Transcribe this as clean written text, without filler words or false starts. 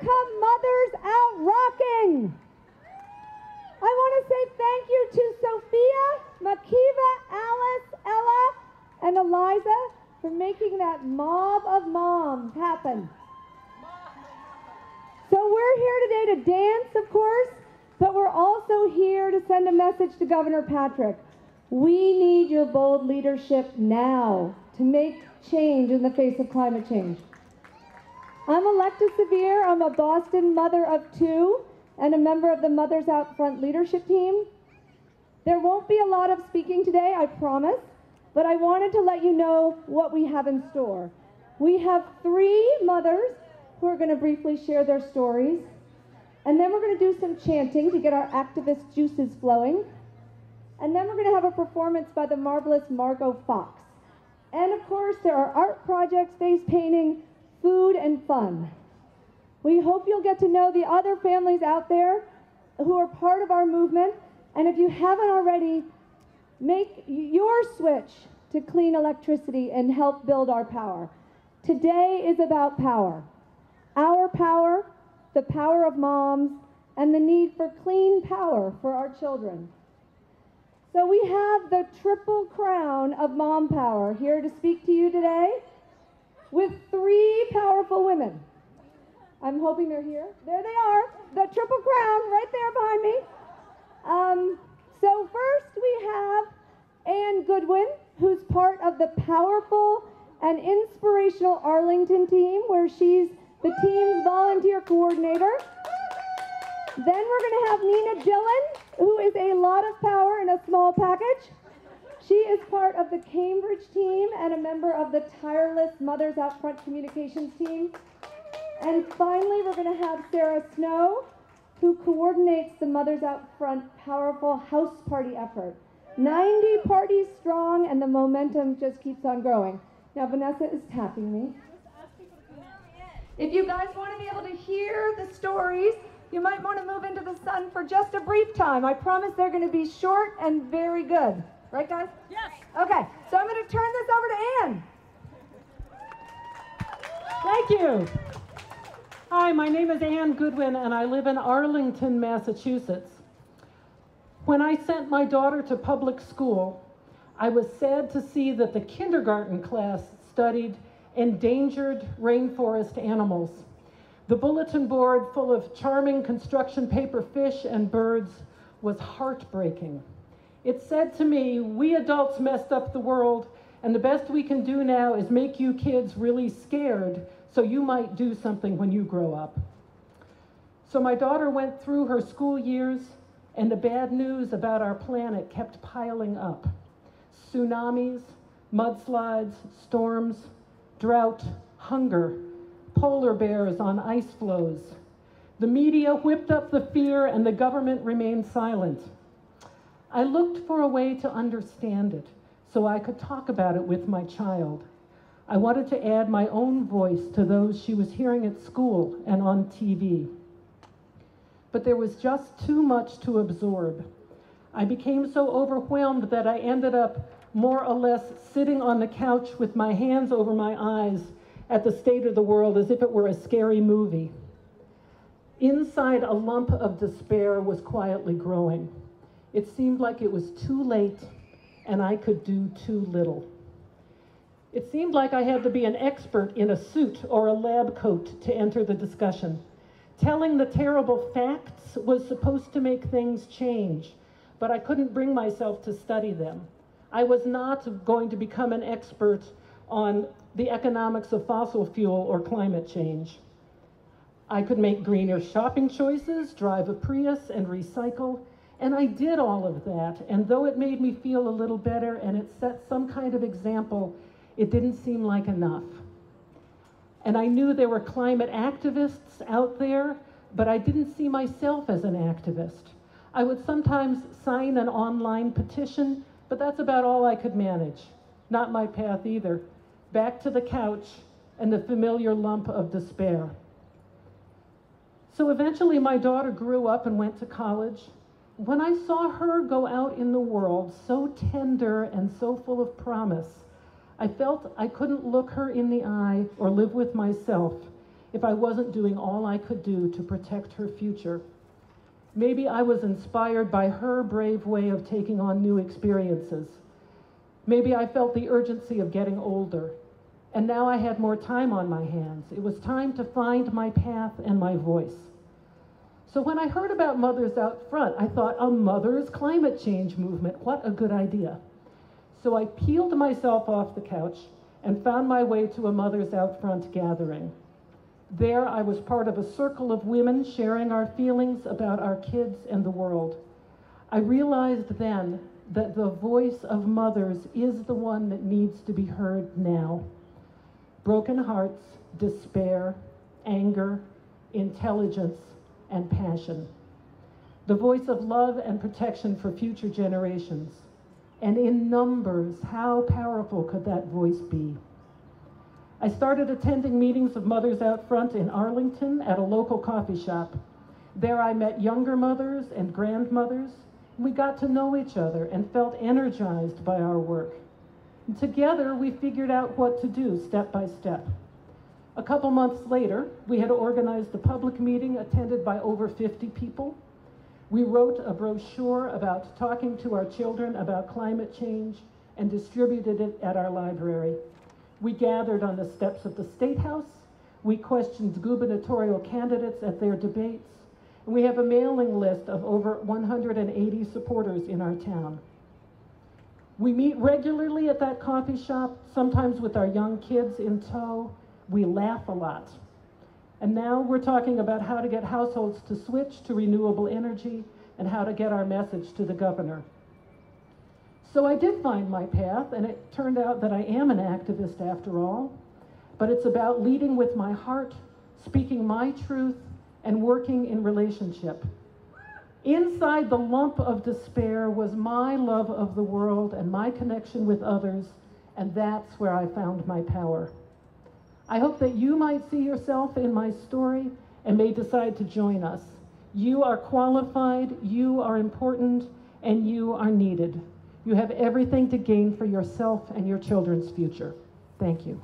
Welcome Mothers Out Rocking. I want to say thank you to Sophia, Makiva, Alice, Ella, and Eliza for making that mob of moms happen. So we're here today to dance, of course, but we're also here to send a message to Governor Patrick. We need your bold leadership now to make change in the face of climate change. I'm Electa Sevier. I'm a Boston mother of two and a member of the Mothers Out Front leadership team. There won't be a lot of speaking today, I promise, but I wanted to let you know what we have in store. We have 3 mothers who are going to briefly share their stories, and then we're going to do some chanting to get our activist juices flowing, and then we're going to have a performance by the marvelous Margot Fox. And of course, there are art projects, face painting, food, and fun. We hope you'll get to know the other families out there who are part of our movement, and if you haven't already, make your switch to clean electricity and help build our power. Today is about power. Our power, the power of moms, and the need for clean power for our children. So we have the triple crown of mom power here to speak to you today with 3 powerful women. I'm hoping they're here. There they are, the triple crown right there behind me. So first we have Anne Goodwin, who's part of the powerful and inspirational Arlington team, where she's the team's volunteer coordinator. Then we're going to have Nina Dillon, who is a lot of power in a small package. She is part of the Cambridge team and a member of the tireless Mothers Out Front communications team. And finally, we're going to have Sara Snow, who coordinates the Mothers Out Front powerful house party effort. 90 parties strong, and the momentum just keeps on growing. Now, Vanessa is tapping me. If you guys want to be able to hear the stories, you might want to move into the sun for just a brief time. I promise they're going to be short and very good. Right, guys? Yes. Okay, so I'm going to turn this over to Anne. Thank you. Hi, my name is Anne Goodwin, and I live in Arlington, Massachusetts. When I sent my daughter to public school, I was sad to see that the kindergarten class studied endangered rainforest animals. The bulletin board full of charming construction paper fish and birds was heartbreaking. It said to me, we adults messed up the world, and the best we can do now is make you kids really scared so you might do something when you grow up. So my daughter went through her school years, and the bad news about our planet kept piling up. Tsunamis, mudslides, storms, drought, hunger, polar bears on ice floes. The media whipped up the fear, and the government remained silent. I looked for a way to understand it so I could talk about it with my child. I wanted to add my own voice to those she was hearing at school and on TV. But there was just too much to absorb. I became so overwhelmed that I ended up more or less sitting on the couch with my hands over my eyes at the state of the world as if it were a scary movie. Inside, a lump of despair was quietly growing. It seemed like it was too late and I could do too little. It seemed like I had to be an expert in a suit or a lab coat to enter the discussion. Telling the terrible facts was supposed to make things change, but I couldn't bring myself to study them. I was not going to become an expert on the economics of fossil fuel or climate change. I could make greener shopping choices, drive a Prius, and recycle, and I did all of that. And though it made me feel a little better and it set some kind of example, it didn't seem like enough. And I knew there were climate activists out there, but I didn't see myself as an activist. I would sometimes sign an online petition, but that's about all I could manage. Not my path either. Back to the couch and the familiar lump of despair. So eventually my daughter grew up and went to college. When I saw her go out in the world, so tender and so full of promise, I felt I couldn't look her in the eye or live with myself if I wasn't doing all I could do to protect her future. Maybe I was inspired by her brave way of taking on new experiences. Maybe I felt the urgency of getting older, and now I had more time on my hands. It was time to find my path and my voice. So when I heard about Mothers Out Front, I thought, a mother's climate change movement, what a good idea. So I peeled myself off the couch and found my way to a Mothers Out Front gathering. There I was part of a circle of women sharing our feelings about our kids and the world. I realized then that the voice of mothers is the one that needs to be heard now. Broken hearts, despair, anger, intelligence, and passion. The voice of love and protection for future generations. And in numbers, how powerful could that voice be? I started attending meetings of Mothers Out Front in Arlington at a local coffee shop. There I met younger mothers and grandmothers. We got to know each other and felt energized by our work. And together we figured out what to do step by step. A couple months later, we had organized a public meeting attended by over 50 people. We wrote a brochure about talking to our children about climate change and distributed it at our library. We gathered on the steps of the State House. We questioned gubernatorial candidates at their debates. And we have a mailing list of over 180 supporters in our town. We meet regularly at that coffee shop, sometimes with our young kids in tow. We laugh a lot. And now we're talking about how to get households to switch to renewable energy and how to get our message to the governor. So I did find my path, and it turned out that I am an activist after all, but it's about leading with my heart, speaking my truth, and working in relationship. Inside the lump of despair was my love of the world and my connection with others, and that's where I found my power. I hope that you might see yourself in my story and may decide to join us. You are qualified, you are important, and you are needed. You have everything to gain for yourself and your children's future. Thank you.